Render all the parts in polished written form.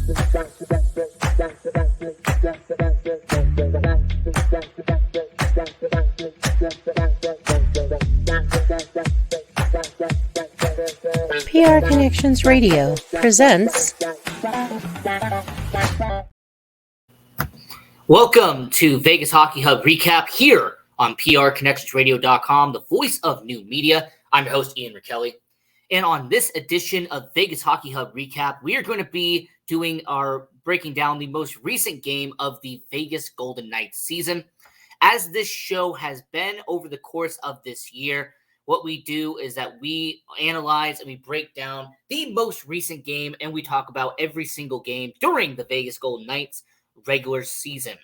PR Connections Radio presents. Welcome to Vegas Hockey Hub Recap here on PRConnectionsRadio.com, the voice of new media. I'm your host, Ian Rachiele. And on this edition of Vegas Hockey Hub Recap, we are going to be breaking down the most recent game of the Vegas Golden Knights season. As this show has been over the course of this year, what we do is that we analyze and we break down the most recent game, and we talk about every single game during the Vegas Golden Knights regular season.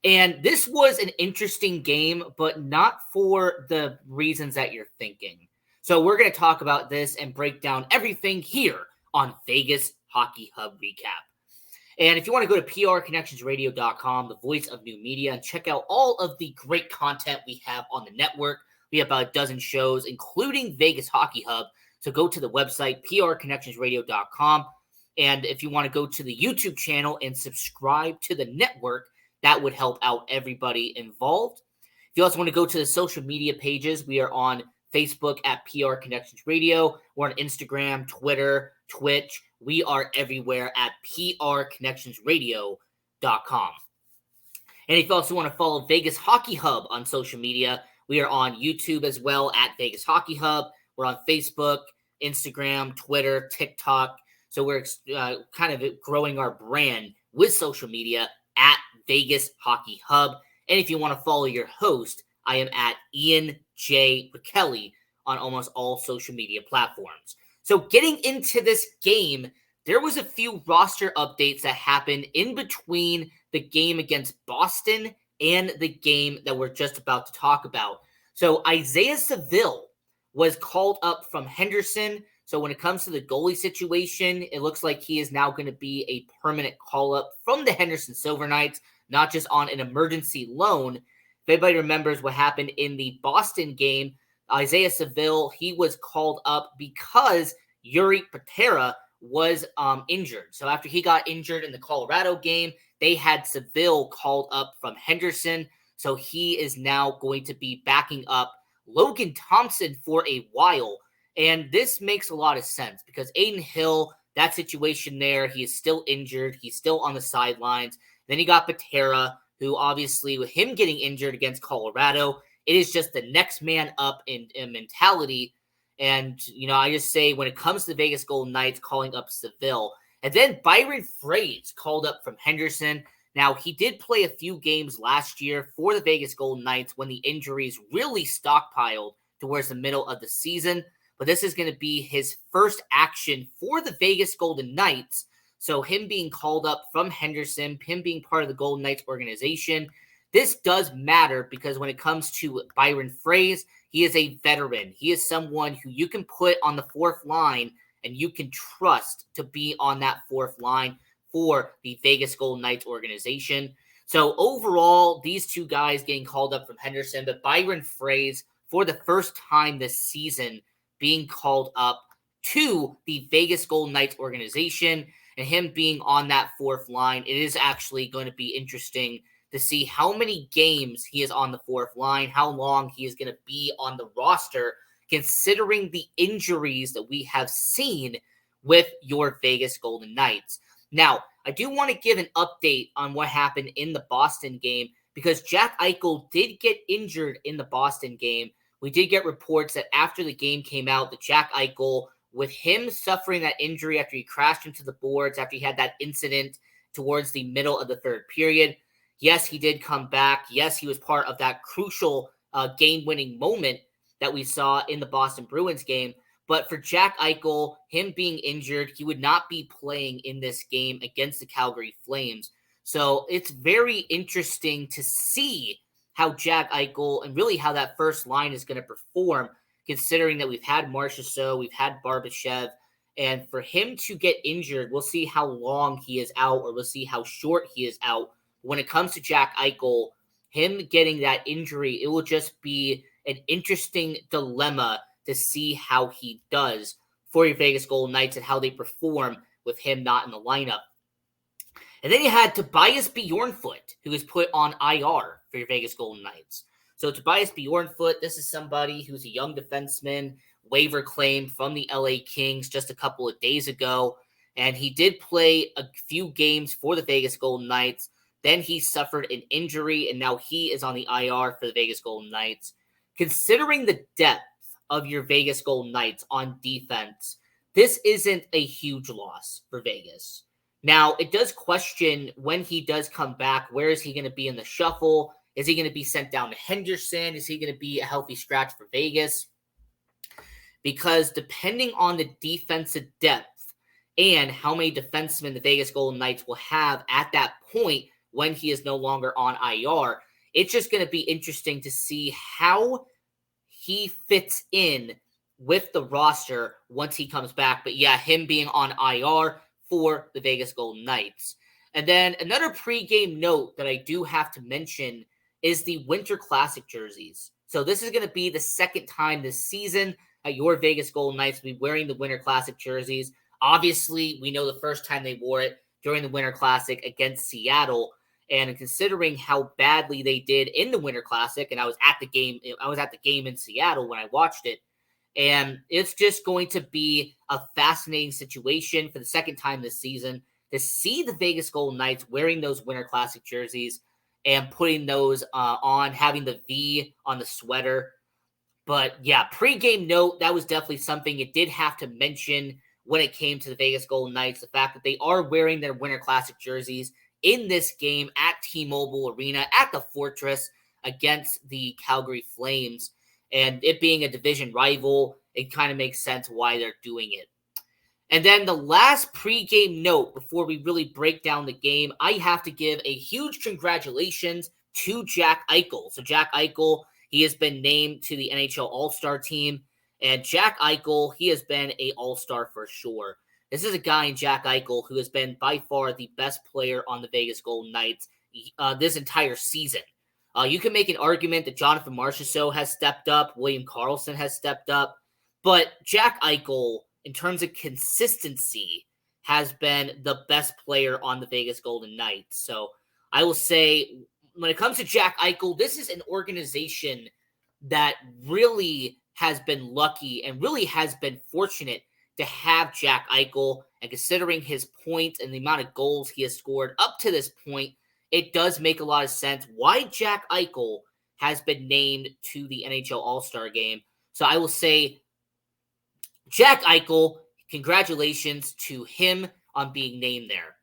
And this was an interesting game, but not for the reasons that you're thinking. So we're going to talk about this and break down everything here on Vegas Hockey Hub Recap. And if you want to go to PRConnectionsRadio.com, the voice of new media, and check out all of the great content we have on the network. We have about a dozen shows, including Vegas Hockey Hub. So go to the website, PRConnectionsRadio.com. And if you want to go to the YouTube channel and subscribe to the network, that would help out everybody involved. If you also want to go to the social media pages, we are on Facebook at PR Connections Radio. We're on Instagram, Twitter, Twitch. We are everywhere at PRConnectionsRadio.com. And if you also want to follow Vegas Hockey Hub on social media, we are on YouTube as well at Vegas Hockey Hub. We're on Facebook, Instagram, Twitter, TikTok. So we're kind of growing our brand with social media at Vegas Hockey Hub. And if you want to follow your host, I am at Ian J. Rachiele on almost all social media platforms. So getting into this game, there was a few roster updates that happened in between the game against Boston and the game that we're just about to talk about. So Isaiah Saville was called up from Henderson. So when it comes to the goalie situation, it looks like he is now going to be a permanent call-up from the Henderson Silver Knights, not just on an emergency loan. If anybody remembers what happened in the Boston game, Isaiah Saville, he was called up because Yuri Patera was injured. So after he got injured in the Colorado game, they had Saville called up from Henderson. So he is now going to be backing up Logan Thompson for a while. And this makes a lot of sense because Aiden Hill, that situation there, he is still injured. He's still on the sidelines. Then you got Patera, who obviously with him getting injured against Colorado, it is just the next man up in mentality. And, I just say when it comes to the Vegas Golden Knights calling up Saville, and then Byron Frazee called up from Henderson. Now, he did play a few games last year for the Vegas Golden Knights when the injuries really stockpiled towards the middle of the season. But this is going to be his first action for the Vegas Golden Knights. So him being called up from Henderson, him being part of the Golden Knights organization, this does matter because when it comes to Byron Frazee, he is a veteran. He is someone who you can put on the fourth line and you can trust to be on that fourth line for the Vegas Golden Knights organization. So overall, these two guys getting called up from Henderson, but Byron Frazee, for the first time this season, being called up to the Vegas Golden Knights organization, and him being on that fourth line, it is actually going to be interesting to see how many games he is on the fourth line, how long he is going to be on the roster, considering the injuries that we have seen with your Vegas Golden Knights. Now, I do want to give an update on what happened in the Boston game because Jack Eichel did get injured in the Boston game. We did get reports that after the game came out, that Jack Eichel, with him suffering that injury after he crashed into the boards, after he had that incident towards the middle of the third period, yes, he did come back. Yes, he was part of that crucial game-winning moment that we saw in the Boston Bruins game. But for Jack Eichel, him being injured, he would not be playing in this game against the Calgary Flames. So it's very interesting to see how Jack Eichel and really how that first line is going to perform, considering that we've had Marchessault, we've had Barbashev, and for him to get injured, we'll see how long he is out or we'll see how short he is out. When it comes to Jack Eichel, him getting that injury, it will just be an interesting dilemma to see how he does for your Vegas Golden Knights and how they perform with him not in the lineup. And then you had Tobias Bjornfoot, who was put on IR for your Vegas Golden Knights. So Tobias Bjornfoot, this is somebody who's a young defenseman, waiver claim from the LA Kings just a couple of days ago. And he did play a few games for the Vegas Golden Knights. Then he suffered an injury, and now he is on the IR for the Vegas Golden Knights. Considering the depth of your Vegas Golden Knights on defense, this isn't a huge loss for Vegas. Now, it does question when he does come back, where is he going to be in the shuffle? Is he going to be sent down to Henderson? Is he going to be a healthy scratch for Vegas? Because depending on the defensive depth and how many defensemen the Vegas Golden Knights will have at that point when he is no longer on IR, it's just going to be interesting to see how he fits in with the roster once he comes back. But yeah, him being on IR for the Vegas Golden Knights. And then another pregame note that I do have to mention is the Winter Classic jerseys. So this is going to be the second time this season that your Vegas Golden Knights will be wearing the Winter Classic jerseys. Obviously, we know the first time they wore it during the Winter Classic against Seattle. And considering how badly they did in the Winter Classic, and I was at the game in Seattle when I watched it, and it's just going to be a fascinating situation for the second time this season to see the Vegas Golden Knights wearing those Winter Classic jerseys and putting those on, having the V on the sweater. But yeah, pregame note, that was definitely something you did have to mention when it came to the Vegas Golden Knights, the fact that they are wearing their Winter Classic jerseys in this game at T-Mobile Arena at the Fortress against the Calgary Flames. And it being a division rival, it kind of makes sense why they're doing it. And then the last pregame note before we really break down the game, I have to give a huge congratulations to Jack Eichel. So Jack Eichel, he has been named to the NHL All-Star team. And Jack Eichel, he has been an All-Star for sure. This is a guy in Jack Eichel who has been by far the best player on the Vegas Golden Knights this entire season. You can make an argument that Jonathan Marchessault has stepped up, William Karlsson has stepped up, but Jack Eichel, in terms of consistency, has been the best player on the Vegas Golden Knights. So I will say, when it comes to Jack Eichel, this is an organization that really has been lucky and really has been fortunate to have Jack Eichel. And considering his points and the amount of goals he has scored up to this point, it does make a lot of sense why Jack Eichel has been named to the NHL All-Star game. So I will say, Jack Eichel, congratulations to him on being named there.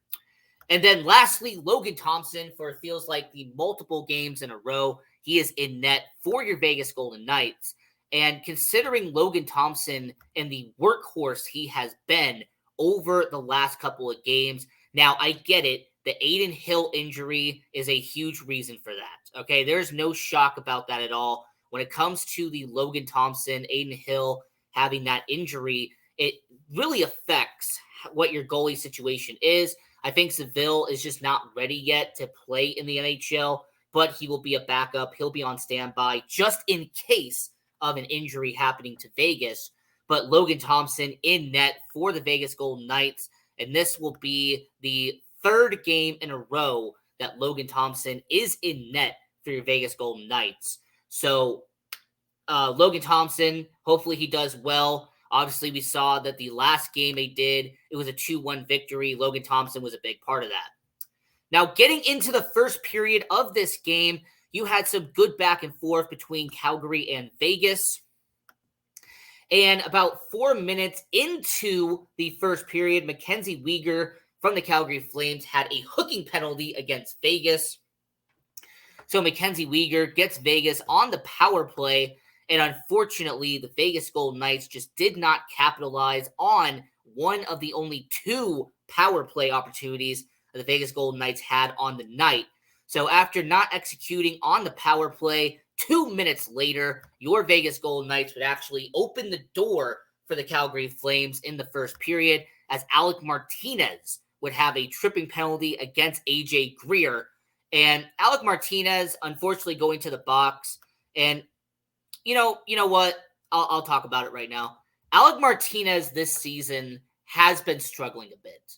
And then lastly, Logan Thompson, for it feels like the multiple games in a row, he is in net for your Vegas Golden Knights. And considering Logan Thompson and the workhorse he has been over the last couple of games, now I get it. The Aiden Hill injury is a huge reason for that. Okay, there's no shock about that at all. When it comes to the Logan Thompson, Aiden Hill having that injury, it really affects what your goalie situation is. I think Seville is just not ready yet to play in the NHL, but he will be a backup. He'll be on standby just in case of an injury happening to Vegas. But Logan Thompson in net for the Vegas Golden Knights, and this will be the third game in a row that Logan Thompson is in net for your Vegas Golden Knights. So Logan Thompson, hopefully he does well. Obviously, we saw that the last game they did, it was a 2-1 victory. Logan Thompson was a big part of that. Now, getting into the first period of this game, you had some good back and forth between Calgary and Vegas. And about 4 minutes into the first period, Mackenzie Weegar from the Calgary Flames had a hooking penalty against Vegas. So Mackenzie Weegar gets Vegas on the power play. And unfortunately, the Vegas Golden Knights just did not capitalize on one of the only two power play opportunities that the Vegas Golden Knights had on the night. So after not executing on the power play, 2 minutes later, your Vegas Golden Knights would actually open the door for the Calgary Flames in the first period, as Alec Martinez would have a tripping penalty against AJ Greer. And Alec Martinez, unfortunately, going to the box. And you know what? I'll talk about it right now. Alec Martinez this season has been struggling a bit.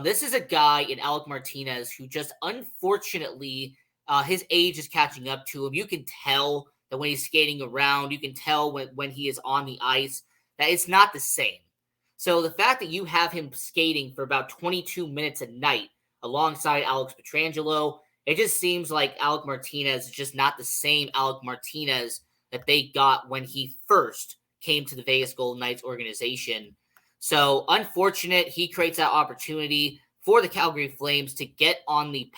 This is a guy in Alec Martinez who just unfortunately his age is catching up to him. You can tell that when he's skating around, you can tell when he is on the ice that it's not the same. So the fact that you have him skating for about 22 minutes a night alongside Alex Pietrangelo, it just seems like Alec Martinez is just not the same Alec Martinez that they got when he first came to the Vegas Golden Knights organization. So unfortunate, he creates that opportunity for the Calgary Flames to get on the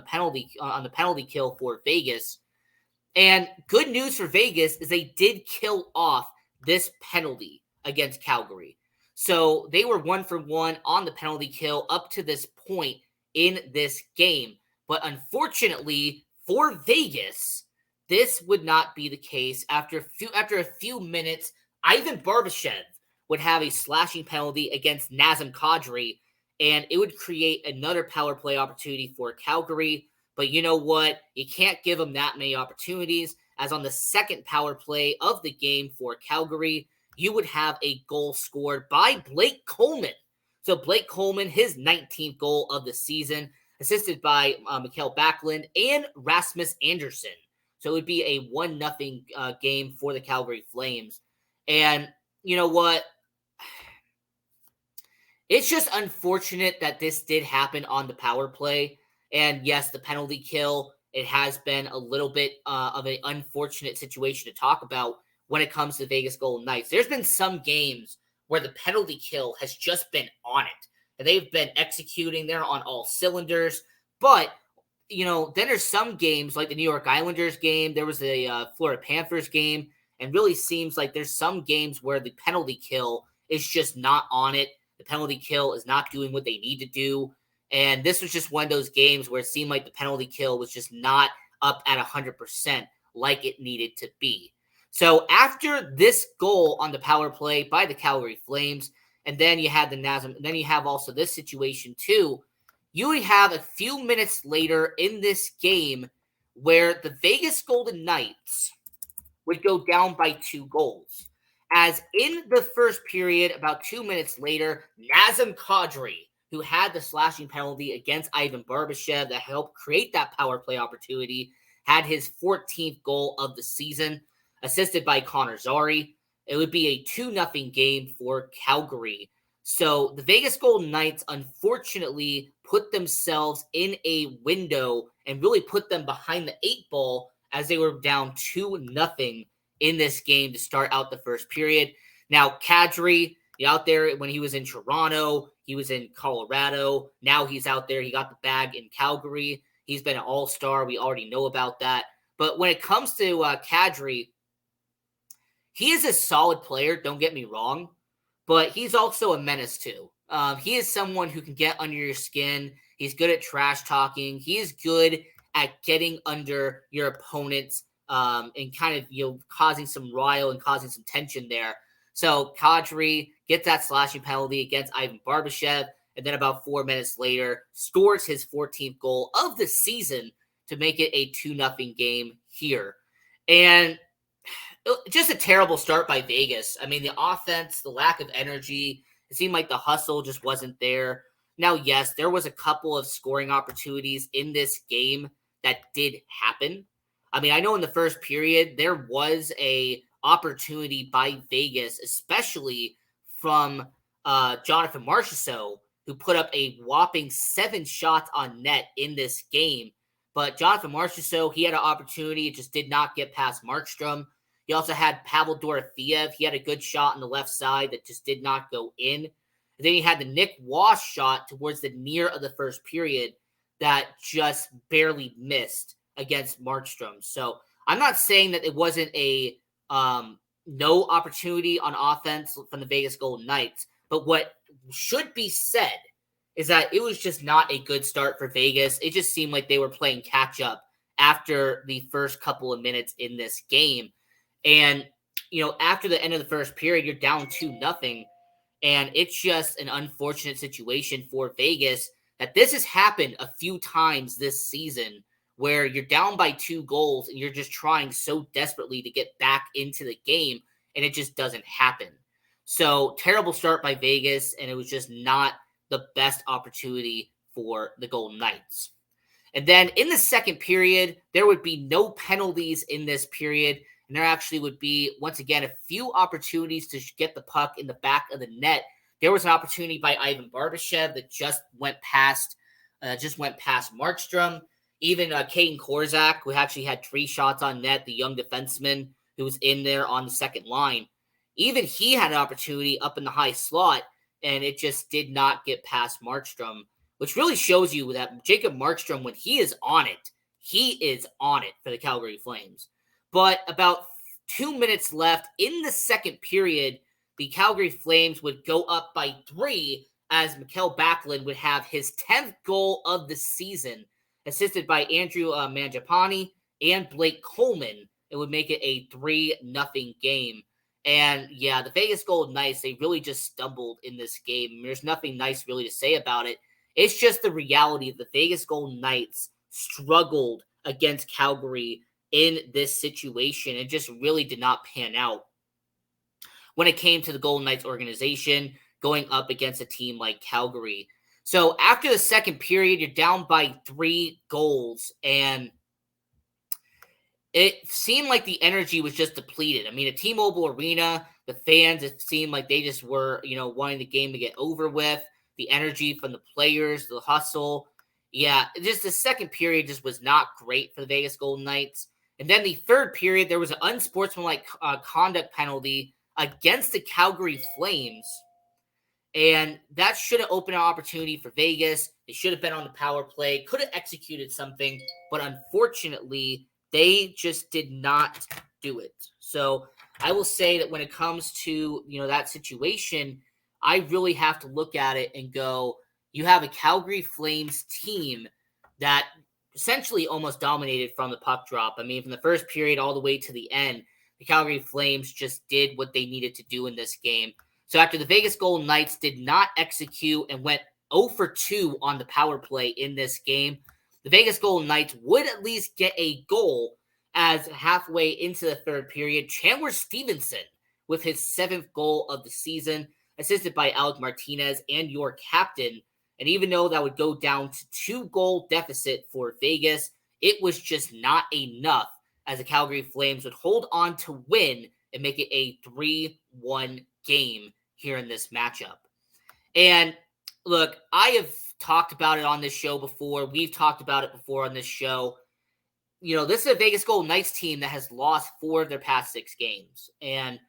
penalty kill for Vegas. And good news for Vegas is they did kill off this penalty against Calgary. So they were 1 for 1 on the penalty kill up to this point in this game. But unfortunately for Vegas, this would not be the case. After a few minutes, Ivan Barbashev would have a slashing penalty against Nazem Kadri, and it would create another power play opportunity for Calgary. But you know what? You can't give them that many opportunities, as on the second power play of the game for Calgary, you would have a goal scored by Blake Coleman. So Blake Coleman, his 19th goal of the season, assisted by Mikael Backlund and Rasmus Andersson. So it would be a 1-0 game for the Calgary Flames. And you know what? It's just unfortunate that this did happen on the power play. And yes, the penalty kill, it has been a little bit of an unfortunate situation to talk about when it comes to Vegas Golden Knights. There's been some games where the penalty kill has just been on it. And they've been executing. They're on all cylinders. But, you know, then there's some games like the New York Islanders game. There was the Florida Panthers game. And really seems like there's some games where the penalty kill is just not on it. The penalty kill is not doing what they need to do. And this was just one of those games where it seemed like the penalty kill was just not up at 100% like it needed to be. So after this goal on the power play by the Calgary Flames, and then you had the Nazem, and then you have also this situation too, you would have a few minutes later in this game where the Vegas Golden Knights would go down by 2 goals. As in the first period, about 2 minutes later, Nazem Kadri, who had the slashing penalty against Ivan Barbashev that helped create that power play opportunity, had his 14th goal of the season, assisted by Connor Zary. It would be a 2-0 game for Calgary. So the Vegas Golden Knights unfortunately put themselves in a window and really put them behind the 8 ball as they were down 2-0 in this game to start out the first period. Now, Kadri, out there when he was in Toronto, he was in Colorado. Now he's out there. He got the bag in Calgary. He's been an all-star. We already know about that. But when it comes to Kadri, he is a solid player, don't get me wrong, but he's also a menace too. He is someone who can get under your skin. He's good at trash talking. He is good at getting under your opponents and kind of causing some rile and causing some tension there. So Kadri gets that slashing penalty against Ivan Barbashev, and then about 4 minutes later scores his 14th goal of the season to make it a 2-0 game here. And just a terrible start by Vegas. I mean, the offense, the lack of energy, it seemed like the hustle just wasn't there. Now, yes, there was a couple of scoring opportunities in this game that did happen. I mean, I know in the first period, there was a opportunity by Vegas, especially from Jonathan Marchessault, who put up a whopping 7 shots on net in this game. But Jonathan Marchessault, he had an opportunity. It just did not get past Markstrom. He also had Pavel Dorofeev. He had a good shot on the left side that just did not go in. And then he had the Nick Wash shot towards the near of the first period that just barely missed against Markstrom. So I'm not saying that it wasn't a no opportunity on offense from the Vegas Golden Knights, but what should be said is that it was just not a good start for Vegas. It just seemed like they were playing catch up after the first couple of minutes in this game. And, after the end of the first period, you're down 2-0. And it's just an unfortunate situation for Vegas that this has happened a few times this season where you're down by 2 goals and you're just trying so desperately to get back into the game, and it just doesn't happen. So terrible start by Vegas, and it was just not the best opportunity for the Golden Knights. And then in the second period, there would be no penalties in this period. And there actually would be, once again, a few opportunities to get the puck in the back of the net. There was an opportunity by Ivan Barbashev that just went past Markstrom. Even Caden Korzak, who actually had 3 shots on net, the young defenseman who was in there on the second line, even he had an opportunity up in the high slot, and it just did not get past Markstrom, which really shows you that Jacob Markstrom, when he is on it for the Calgary Flames. But about 2 minutes left in the second period, the Calgary Flames would go up by 3 as Mikael Backlund would have his 10th goal of the season, assisted by Andrew Mangiapane and Blake Coleman. It would make it a 3-0 game. And yeah, the Vegas Golden Knights, they really just stumbled in this game. There's nothing nice really to say about it. It's just the reality of the Vegas Golden Knights struggled against Calgary in this situation. It just really did not pan out when it came to the Golden Knights organization going up against a team like Calgary. So after the second period, you're down by 3 goals, and it seemed like the energy was just depleted. I mean, at T-Mobile Arena, the fans, it seemed like they just were, wanting the game to get over with. The energy from the players, the hustle. Yeah, just the second period just was not great for the Vegas Golden Knights. And then the third period, there was an unsportsmanlike conduct penalty against the Calgary Flames. And that should have opened an opportunity for Vegas. They should have been on the power play, could have executed something, but unfortunately, they just did not do it. So I will say that when it comes to, that situation, I really have to look at it and go, you have a Calgary Flames team that essentially almost dominated from the puck drop. I mean, from the first period all the way to the end, the Calgary Flames just did what they needed to do in this game. So after the Vegas Golden Knights did not execute and went 0 for 2 on the power play in this game, the Vegas Golden Knights would at least get a goal as halfway into the third period, Chandler Stevenson with his 7th goal of the season, assisted by Alec Martinez and your captain. And even though that would go down to 2-goal deficit for Vegas, it was just not enough as the Calgary Flames would hold on to win and make it a 3-1 game here in this matchup. And look, I have talked about it on this show before. We've talked about it before on this show. This is a Vegas Golden Knights team that has lost 4 of their past 6 games. And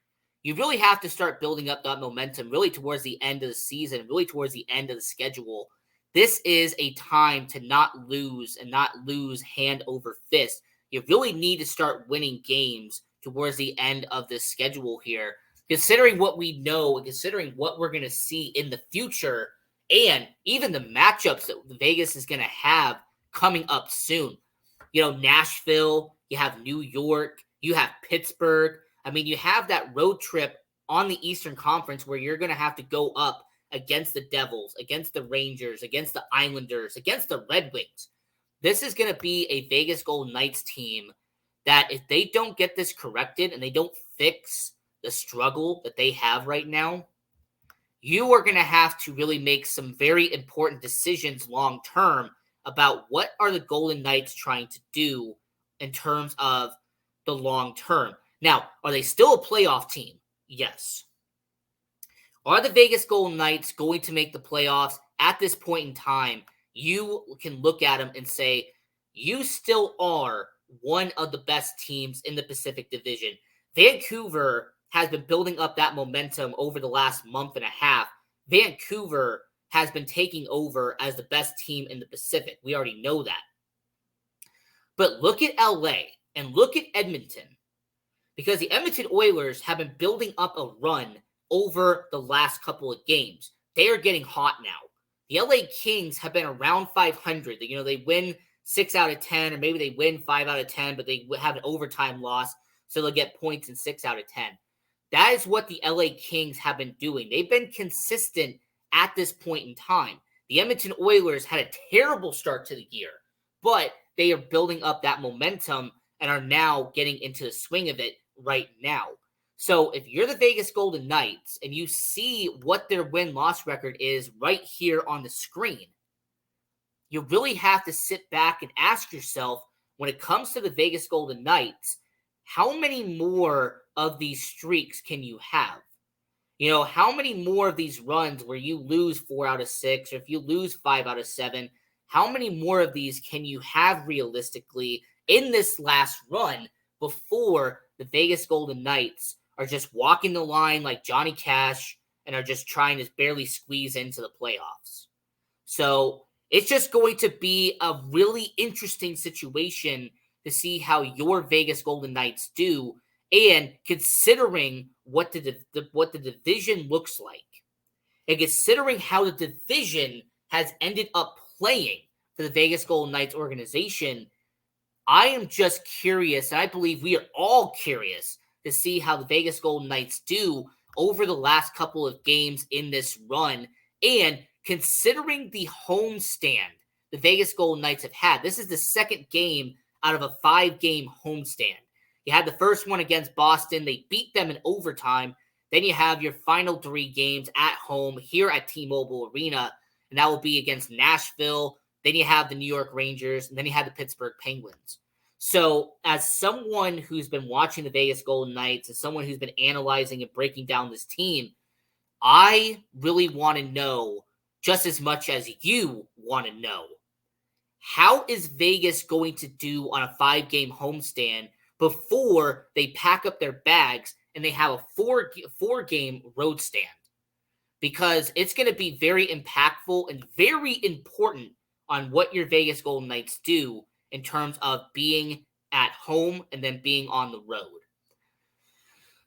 you really have to start building up that momentum really towards the end of the season, really towards the end of the schedule. This is a time to not lose and not lose hand over fist. You really need to start winning games towards the end of this schedule here. Considering what we know and considering what we're going to see in the future and even the matchups that Vegas is going to have coming up soon. Nashville, you have New York, you have Pittsburgh. I mean, you have that road trip on the Eastern Conference where you're going to have to go up against the Devils, against the Rangers, against the Islanders, against the Red Wings. This is going to be a Vegas Golden Knights team that if they don't get this corrected and they don't fix the struggle that they have right now, you are going to have to really make some very important decisions long term about what are the Golden Knights trying to do in terms of the long term. Now, are they still a playoff team? Yes. Are the Vegas Golden Knights going to make the playoffs at this point in time? You can look at them and say, you still are one of the best teams in the Pacific Division. Vancouver has been building up that momentum over the last month and a half. Vancouver has been taking over as the best team in the Pacific. We already know that. But look at LA and look at Edmonton, because the Edmonton Oilers have been building up a run over the last couple of games. They are getting hot now. The LA Kings have been around 500. They win 6 out of 10, or maybe they win 5 out of 10, but they have an overtime loss, so they'll get points in 6 out of 10. That is what the LA Kings have been doing. They've been consistent at this point in time. The Edmonton Oilers had a terrible start to the year, but they are building up that momentum and are now getting into the swing of it right now. So if you're the Vegas Golden Knights and you see what their win-loss record is right here on the screen, you really have to sit back and ask yourself, when it comes to the Vegas Golden Knights, how many more of these streaks can you have? You know, how many more of these runs where you lose 4 out of 6, or if you lose 5 out of 7, how many more of these can you have realistically in this last run before the Vegas Golden Knights are just walking the line like Johnny Cash and are just trying to barely squeeze into the playoffs? So it's just going to be a really interesting situation to see how your Vegas Golden Knights do, and considering what the division looks like, and considering how the division has ended up playing for the Vegas Golden Knights organization, I am just curious, and I believe we are all curious to see how the Vegas Golden Knights do over the last couple of games in this run. And considering the homestand the Vegas Golden Knights have had, this is the second game out of a 5-game homestand. You had the first one against Boston. They beat them in overtime. Then you have your final 3 games at home here at T-Mobile Arena, and that will be against Nashville. Then you have the New York Rangers, and then you have the Pittsburgh Penguins. So as someone who's been watching the Vegas Golden Knights, as someone who's been analyzing and breaking down this team, I really want to know, just as much as you want to know, how is Vegas going to do on a 5-game homestand before they pack up their bags and they have a 4-game road stand? Because it's going to be very impactful and very important on what your Vegas Golden Knights do in terms of being at home and then being on the road.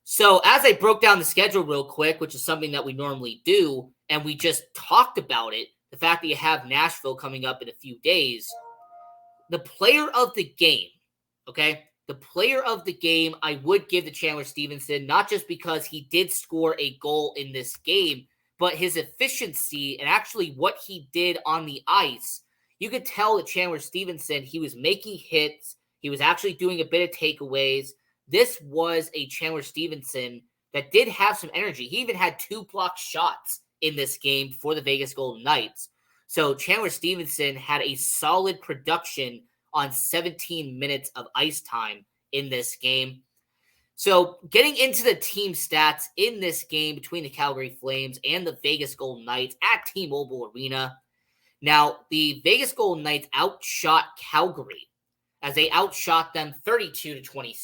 So as I broke down the schedule real quick, which is something that we normally do, and we just talked about it, the fact that you have Nashville coming up in a few days, the player of the game, okay? The player of the game, I would give to Chandler Stevenson, not just because he did score a goal in this game, but his efficiency and actually what he did on the ice. You could tell that Chandler Stevenson, he was making hits. He was actually doing a bit of takeaways. This was a Chandler Stevenson that did have some energy. He even had 2 blocked shots in this game for the Vegas Golden Knights. So Chandler Stevenson had a solid production on 17 minutes of ice time in this game. So getting into the team stats in this game between the Calgary Flames and the Vegas Golden Knights at T-Mobile Arena. Now, the Vegas Golden Knights outshot Calgary as they outshot them 32-26.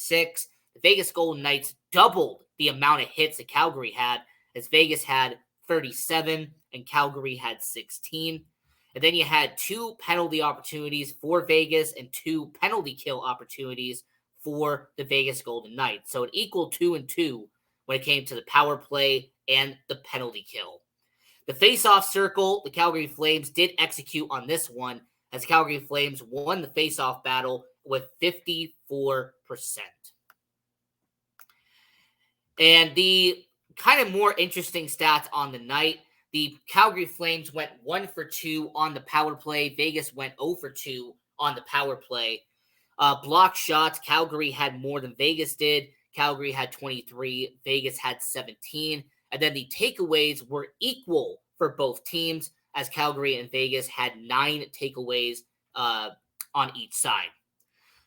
The Vegas Golden Knights doubled the amount of hits that Calgary had, as Vegas had 37 and Calgary had 16. And then you had 2 penalty opportunities for Vegas and 2 penalty kill opportunities for the Vegas Golden Knights. So it equaled 2-2 when it came to the power play and the penalty kill. The face-off circle, the Calgary Flames did execute on this one, as Calgary Flames won the face-off battle with 54%. And the kind of more interesting stats on the night, the Calgary Flames went 1 for 2 on the power play. Vegas went 0 for 2 on the power play. Block shots, Calgary had more than Vegas did. Calgary had 23, Vegas had 17. And then the takeaways were equal for both teams, as Calgary and Vegas had 9 takeaways on each side.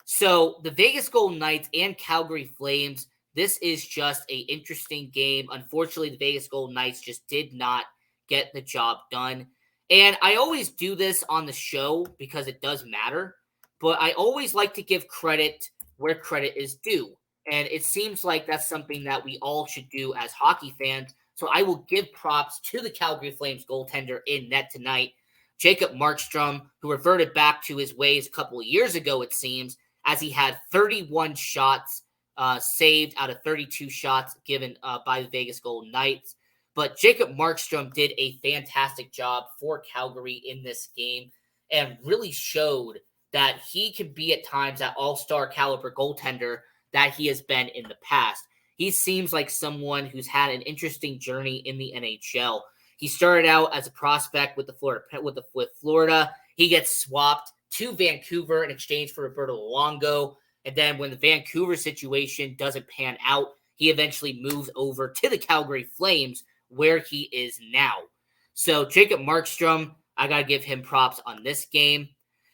So the Vegas Golden Knights and Calgary Flames, this is just an interesting game. Unfortunately, the Vegas Golden Knights just did not get the job done. And I always do this on the show because it does matter, but I always like to give credit where credit is due. And it seems like that's something that we all should do as hockey fans. So I will give props to the Calgary Flames goaltender in net tonight, Jacob Markstrom, who reverted back to his ways a couple of years ago, it seems, as he had 31 shots saved out of 32 shots given by the Vegas Golden Knights. But Jacob Markstrom did a fantastic job for Calgary in this game and really showed that he can be at times that all-star caliber goaltender that he has been in the past. He seems like someone who's had an interesting journey in the NHL. He started out as a prospect with Florida. He gets swapped to Vancouver in exchange for Roberto Luongo. And then when the Vancouver situation doesn't pan out, he eventually moved over to the Calgary Flames, where he is now. So Jacob Markstrom, I got to give him props on this game.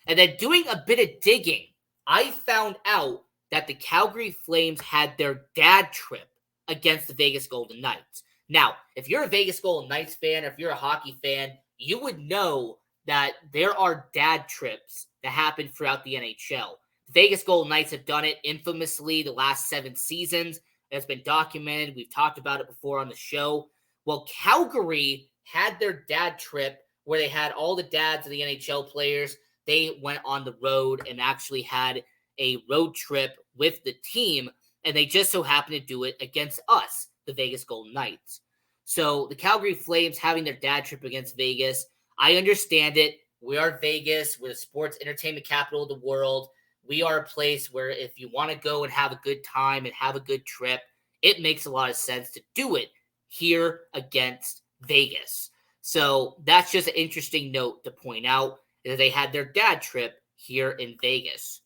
And then doing a bit of digging, I found out that the Calgary Flames had their dad trip against the Vegas Golden Knights. Now, if you're a Vegas Golden Knights fan, or if you're a hockey fan, you would know that there are dad trips that happen throughout the NHL. The Vegas Golden Knights have done it infamously the last 7 seasons. It's been documented. We've talked about it before on the show. Well, Calgary had their dad trip where they had all the dads of the NHL players. They went on the road and actually had a road trip with the team, and they just so happened to do it against us, the Vegas Golden Knights. So the Calgary Flames having their dad trip against Vegas, I understand it. We are Vegas. We're the sports entertainment capital of the world. We are a place where if you want to go and have a good time and have a good trip, it makes a lot of sense to do it here against Vegas. So that's just an interesting note to point out, that they had their dad trip here in Vegas.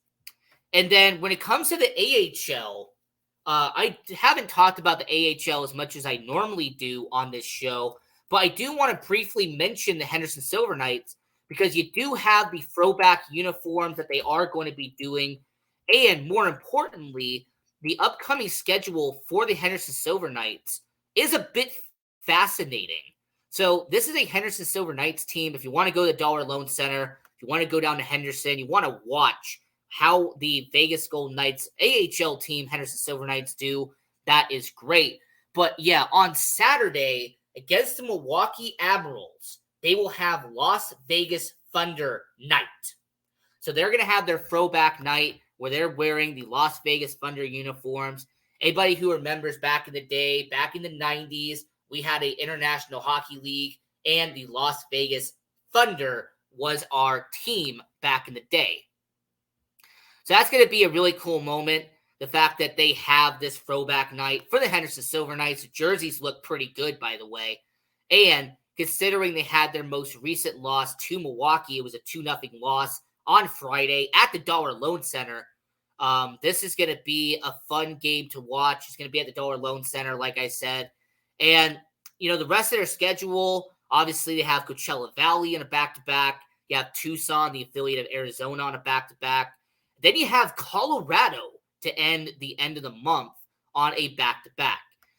And then when it comes to the AHL, I haven't talked about the AHL as much as I normally do on this show, but I do want to briefly mention the Henderson Silver Knights, because you do have the throwback uniforms that they are going to be doing. And more importantly, the upcoming schedule for the Henderson Silver Knights is a bit fascinating. So this is a Henderson Silver Knights team. If you want to go to the Dollar Loan Center, if you want to go down to Henderson, you want to watch how the Vegas Golden Knights AHL team, Henderson Silver Knights, do, that is great. But yeah, on Saturday against the Milwaukee Admirals, they will have Las Vegas Thunder night. So they're going to have their throwback night where they're wearing the Las Vegas Thunder uniforms. Anybody who remembers back in the day, back in the 90s, we had an International Hockey League, and the Las Vegas Thunder was our team back in the day. So that's going to be a really cool moment. The fact that they have this throwback night for the Henderson Silver Knights. The jerseys look pretty good, by the way. And considering they had their most recent loss to Milwaukee, it was a 2-0 loss on Friday at the Dollar Loan Center. This is going to be a fun game to watch. It's going to be at the Dollar Loan Center, like I said. And, you know, the rest of their schedule, obviously they have Coachella Valley in a back-to-back. You have Tucson, the affiliate of Arizona, on a back-to-back. Then you have Colorado to end the end of the month on a back-to-back.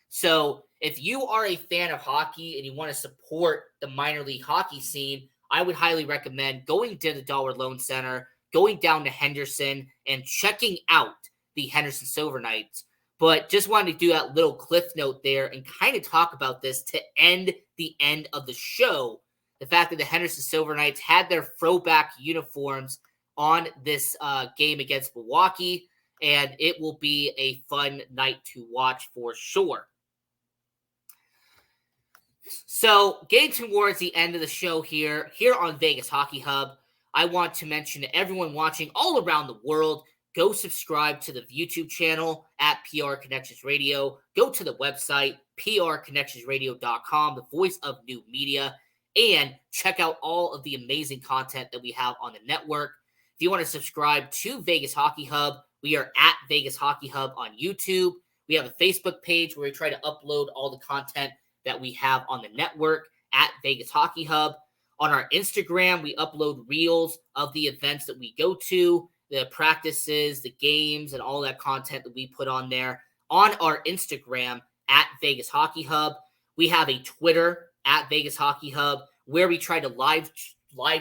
So if you are a fan of hockey and you want to support the minor league hockey scene, I would highly recommend going to the Dollar Loan Center, going down to Henderson, and checking out the Henderson Silver Knights. But just wanted to do that little cliff note there and kind of talk about this to end the end of the show. The fact that the Henderson Silver Knights had their throwback uniforms on this game against Milwaukee, and it will be a fun night to watch for sure. So getting towards the end of the show here on Vegas Hockey Hub, I want to mention to everyone watching all around the world, go subscribe to the YouTube channel at PR Connections Radio. Go to the website, prconnectionsradio.com, the voice of new media, and check out all of the amazing content that we have on the network. If you want to subscribe to Vegas Hockey Hub, we are at Vegas Hockey Hub on YouTube. We have a Facebook page where we try to upload all the content that we have on the network at Vegas Hockey Hub. On our Instagram, we upload reels of the events that we go to, the practices, the games, and all that content that we put on there on our Instagram at Vegas Hockey Hub. We have a Twitter at Vegas Hockey Hub where we try to live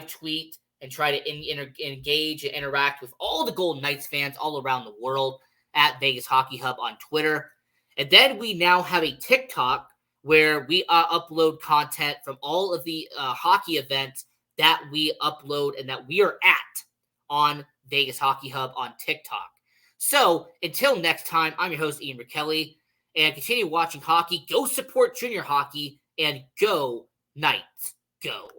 tweet and try to engage and interact with all the Golden Knights fans all around the world at Vegas Hockey Hub on Twitter. And then we now have a TikTok where we upload content from all of the hockey events that we upload and that we are at on Vegas Hockey Hub on TikTok. So until next time, I'm your host, Ian Rachiele, and continue watching hockey. Go support junior hockey, and go Knights, go.